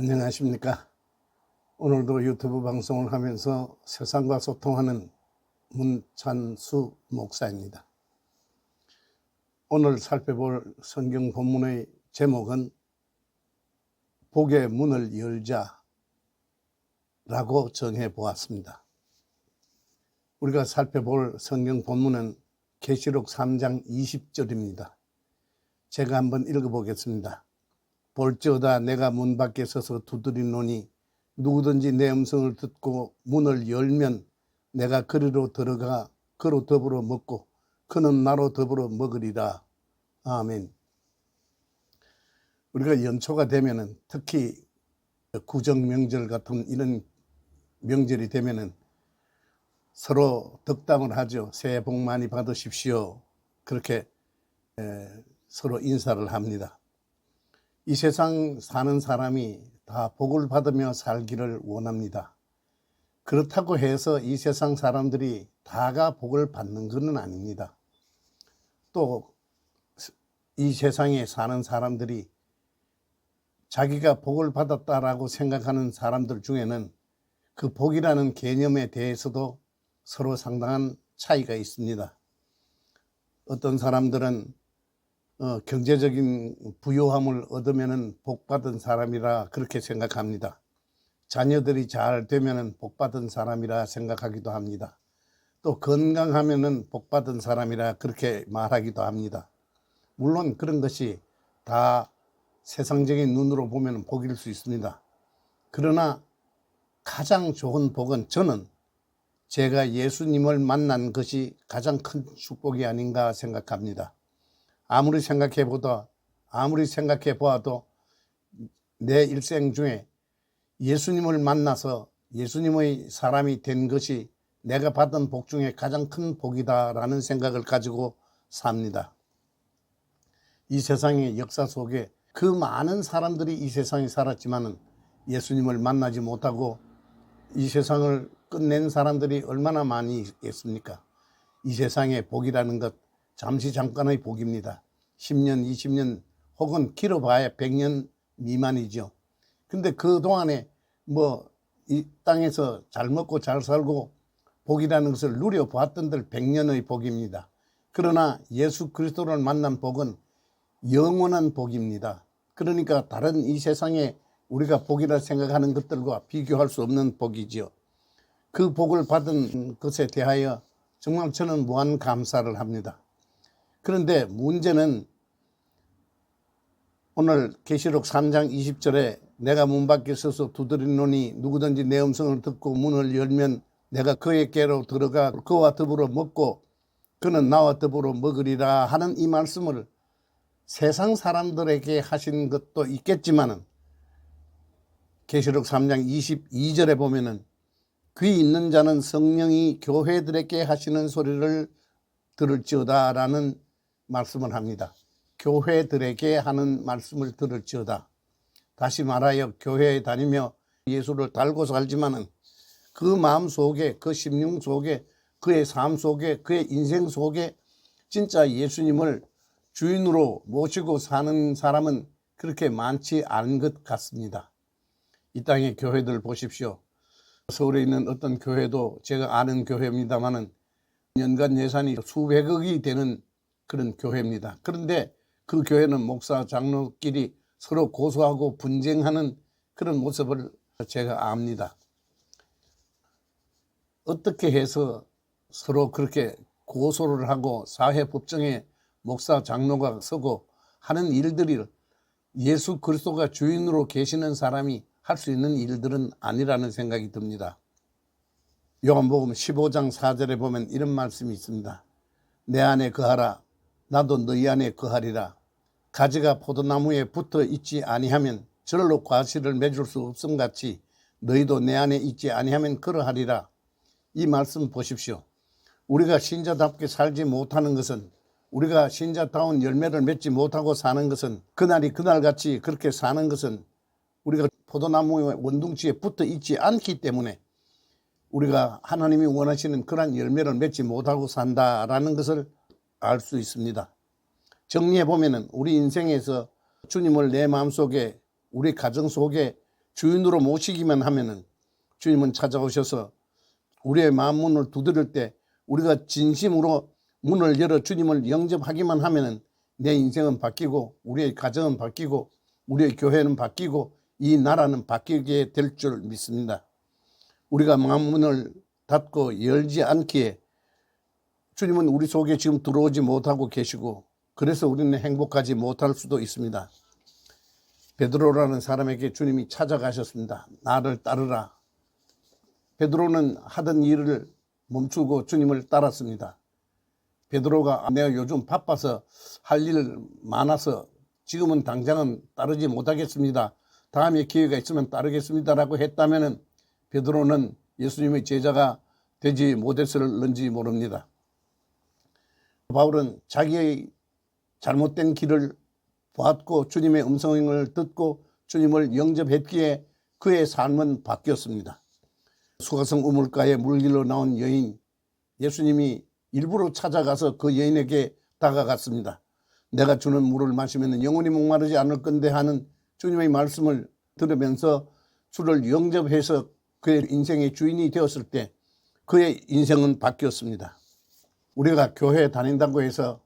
안녕하십니까. 오늘도 유튜브 방송을 하면서 세상과 소통하는 문찬수 목사입니다. 오늘 살펴볼 성경 본문의 제목은 복의 문을 열자 라고 정해 보았습니다. 우리가 살펴볼 성경 본문은 계시록 3장 20절입니다. 제가 한번 읽어보겠습니다. 볼지어다 내가 문 밖에 서서 두드리노니 누구든지 내 음성을 듣고 문을 열면 내가 그리로 들어가 그로 더불어 먹고 그는 나로 더불어 먹으리라. 아멘. 우리가 연초가 되면은 특히 구정 명절 같은 이런 명절이 되면은 서로 덕담을 하죠. 새해 복 많이 받으십시오. 그렇게 서로 인사를 합니다. 이 세상 사는 사람이 다 복을 받으며 살기를 원합니다. 그렇다고 해서 이 세상 사람들이 다가 복을 받는 것은 아닙니다. 또 이 세상에 사는 사람들이 자기가 복을 받았다라고 생각하는 사람들 중에는 그 복이라는 개념에 대해서도 서로 상당한 차이가 있습니다. 어떤 사람들은 경제적인 부유함을 얻으면 복받은 사람이라 그렇게 생각합니다. 자녀들이 잘 되면 복받은 사람이라 생각하기도 합니다. 또 건강하면 복받은 사람이라 그렇게 말하기도 합니다. 물론 그런 것이 다 세상적인 눈으로 보면 복일 수 있습니다. 그러나 가장 좋은 복은 저는 제가 예수님을 만난 것이 가장 큰 축복이 아닌가 생각합니다. 아무리 생각해 보아도 내 일생 중에 예수님을 만나서 예수님의 사람이 된 것이 내가 받은 복 중에 가장 큰 복이다라는 생각을 가지고 삽니다. 이 세상의 역사 속에 그 많은 사람들이 이 세상에 살았지만은 예수님을 만나지 못하고 이 세상을 끝낸 사람들이 얼마나 많이 있습니까? 이 세상의 복이라는 것 잠시 잠깐의 복입니다. 10년, 20년 혹은 길어봐야 100년 미만이죠. 근데 그동안에 이 땅에서 잘 먹고 잘 살고 복이라는 것을 누려보았던들 100년의 복입니다. 그러나 예수 그리스도를 만난 복은 영원한 복입니다. 그러니까 다른 이 세상에 우리가 복이라 생각하는 것들과 비교할 수 없는 복이지요. 그 복을 받은 것에 대하여 정말 저는 무한 감사를 합니다. 그런데 문제는 오늘 계시록 3장 20절에 내가 문 밖에 서서 두드리노니 누구든지 내 음성을 듣고 문을 열면 내가 그에게로 들어가 그와 더불어 먹고 그는 나와 더불어 먹으리라 하는 이 말씀을 세상 사람들에게 하신 것도 있겠지만은 계시록 3장 22절에 보면은 귀 있는 자는 성령이 교회들에게 하시는 소리를 들을지어다 라는 말씀을 합니다. 교회들에게 하는 말씀을 들을지어다. 다시 말하여 교회에 다니며 예수를 달고 살지만은 그 마음 속에 그 심령 속에 그의 삶 속에 그의 인생 속에 진짜 예수님을 주인으로 모시고 사는 사람은 그렇게 많지 않은 것 같습니다. 이 땅의 교회들 보십시오. 서울에 있는 어떤 교회도 제가 아는 교회입니다만은 연간 예산이 수백억이 되는 그런 교회입니다. 그런데 그 교회는 목사 장로끼리 서로 고소하고 분쟁하는 그런 모습을 제가 압니다. 어떻게 해서 서로 그렇게 고소를 하고 사회법정에 목사 장로가 서고 하는 일들이 예수 그리스도가 주인으로 계시는 사람이 할 수 있는 일들은 아니라는 생각이 듭니다. 요한복음 15장 4절에 보면 이런 말씀이 있습니다. 내 안에 거하라 나도 너희 안에 거하리라. 가지가 포도나무에 붙어 있지 아니하면 절로 과실을 맺을 수 없음같이 너희도 내 안에 있지 아니하면 그러하리라. 이 말씀 보십시오. 우리가 신자답게 살지 못하는 것은 우리가 신자다운 열매를 맺지 못하고 사는 것은 그날이 그날같이 그렇게 사는 것은 우리가 포도나무의 원둥지에 붙어 있지 않기 때문에 우리가 하나님이 원하시는 그런 열매를 맺지 못하고 산다라는 것을 알 수 있습니다. 정리해 보면은 우리 인생에서 주님을 내 마음속에 우리 가정 속에 주인으로 모시기만 하면은 주님은 찾아오셔서 우리의 마음 문을 두드릴 때 우리가 진심으로 문을 열어 주님을 영접하기만 하면은 내 인생은 바뀌고 우리의 가정은 바뀌고 우리의 교회는 바뀌고 이 나라는 바뀌게 될 줄 믿습니다. 우리가 마음 문을 닫고 열지 않기에 주님은 우리 속에 지금 들어오지 못하고 계시고 그래서 우리는 행복하지 못할 수도 있습니다. 베드로라는 사람에게 주님이 찾아가셨습니다. 나를 따르라. 베드로는 하던 일을 멈추고 주님을 따랐습니다. 베드로가 내가 요즘 바빠서 할 일 많아서 지금은 당장은 따르지 못하겠습니다. 다음에 기회가 있으면 따르겠습니다라고 했다면 베드로는 예수님의 제자가 되지 못했을는지 모릅니다. 바울은 자기의 잘못된 길을 보았고 주님의 음성을 듣고 주님을 영접했기에 그의 삶은 바뀌었습니다. 수가성 우물가에 물길로 나온 여인, 예수님이 일부러 찾아가서 그 여인에게 다가갔습니다. 내가 주는 물을 마시면 영원히 목마르지 않을 건데 하는 주님의 말씀을 들으면서 주를 영접해서 그의 인생의 주인이 되었을 때 그의 인생은 바뀌었습니다. 우리가 교회에 다닌다고 해서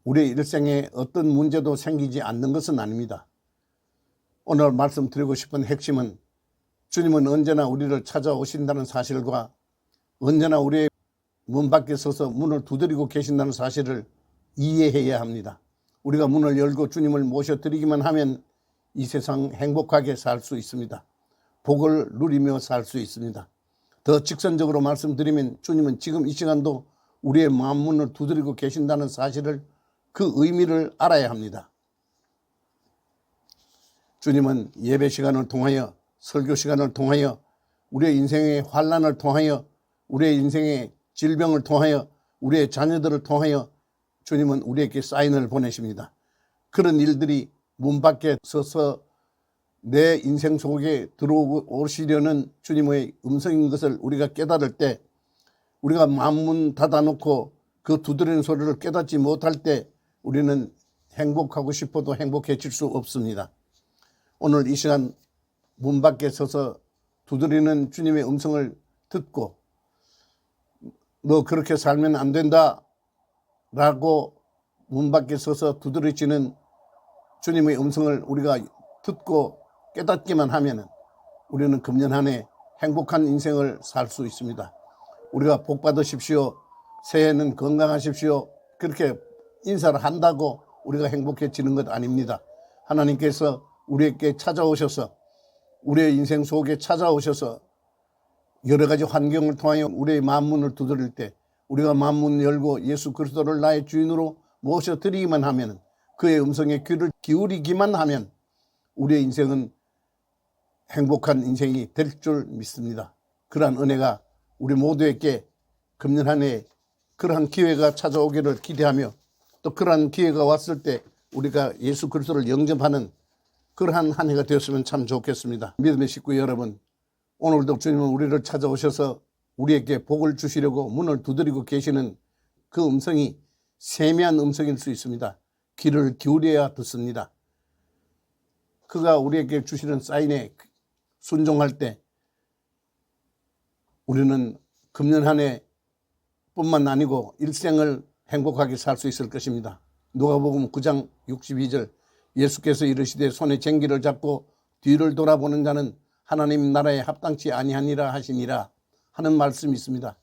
우리 일생에 어떤 문제도 생기지 않는 것은 아닙니다. 오늘 말씀드리고 싶은 핵심은 주님은 언제나 우리를 찾아오신다는 사실과 언제나 우리의 문 밖에 서서 문을 두드리고 계신다는 사실을 이해해야 합니다. 우리가 문을 열고 주님을 모셔드리기만 하면 이 세상 행복하게 살 수 있습니다. 복을 누리며 살 수 있습니다. 더 직선적으로 말씀드리면 주님은 지금 이 시간도 우리의 마음 문을 두드리고 계신다는 사실을 그 의미를 알아야 합니다. 주님은 예배 시간을 통하여 설교 시간을 통하여 우리의 인생의 환난을 통하여 우리의 인생의 질병을 통하여 우리의 자녀들을 통하여 주님은 우리에게 사인을 보내십니다. 그런 일들이 문 밖에 서서 내 인생 속에 들어오시려는 주님의 음성인 것을 우리가 깨달을 때 우리가 마음문 닫아놓고 그 두드리는 소리를 깨닫지 못할 때 우리는 행복하고 싶어도 행복해질 수 없습니다. 오늘 이 시간 문 밖에 서서 두드리는 주님의 음성을 듣고 너 그렇게 살면 안 된다 라고 문 밖에 서서 두드리시는 주님의 음성을 우리가 듣고 깨닫기만 하면 우리는 금년 한 해 행복한 인생을 살 수 있습니다. 우리가 복 받으십시오. 새해는 건강하십시오. 그렇게 인사를 한다고 우리가 행복해지는 것 아닙니다. 하나님께서 우리에게 찾아오셔서 우리의 인생 속에 찾아오셔서 여러 가지 환경을 통하여 우리의 마음 문을 두드릴 때 우리가 마음 문을 열고 예수 그리스도를 나의 주인으로 모셔드리기만 하면 그의 음성에 귀를 기울이기만 하면 우리의 인생은 행복한 인생이 될 줄 믿습니다. 그러한 은혜가 우리 모두에게 금년 한 해 그러한 기회가 찾아오기를 기대하며 또 그러한 기회가 왔을 때 우리가 예수 그리스도를 영접하는 그러한 한 해가 되었으면 참 좋겠습니다. 믿음의 식구 여러분, 오늘도 주님은 우리를 찾아오셔서 우리에게 복을 주시려고 문을 두드리고 계시는 그 음성이 세미한 음성일 수 있습니다. 귀를 기울여야 듣습니다. 그가 우리에게 주시는 사인에 순종할 때 우리는 금년 한 해 뿐만 아니고 일생을 행복하게 살 수 있을 것입니다. 누가복음 9장 62절 예수께서 이르시되 손에 쟁기를 잡고 뒤를 돌아보는 자는 하나님 나라에 합당치 아니하니라 하시니라 하는 말씀이 있습니다.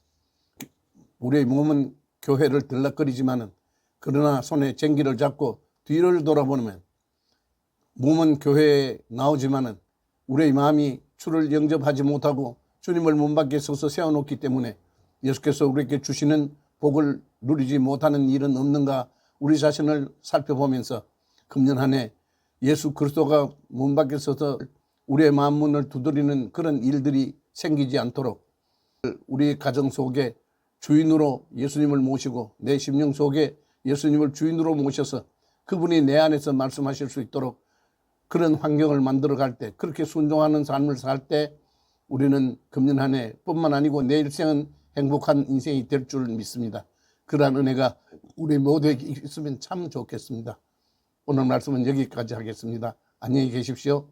우리의 몸은 교회를 들락거리지만은 그러나 손에 쟁기를 잡고 뒤를 돌아보면 몸은 교회에 나오지만은 우리의 마음이 주를 영접하지 못하고 주님을 문 밖에 서서 세워놓기 때문에 예수께서 우리에게 주시는 복을 누리지 못하는 일은 없는가 우리 자신을 살펴보면서 금년 한 해 예수 그리스도가 문 밖에 서서 우리의 마음 문을 두드리는 그런 일들이 생기지 않도록 우리 가정 속에 주인으로 예수님을 모시고 내 심령 속에 예수님을 주인으로 모셔서 그분이 내 안에서 말씀하실 수 있도록 그런 환경을 만들어 갈 때 그렇게 순종하는 삶을 살 때 우리는 금년 한 해 뿐만 아니고 내 일생은 행복한 인생이 될 줄 믿습니다. 그러한 은혜가 우리 모두에게 있으면 참 좋겠습니다. 오늘 말씀은 여기까지 하겠습니다. 안녕히 계십시오.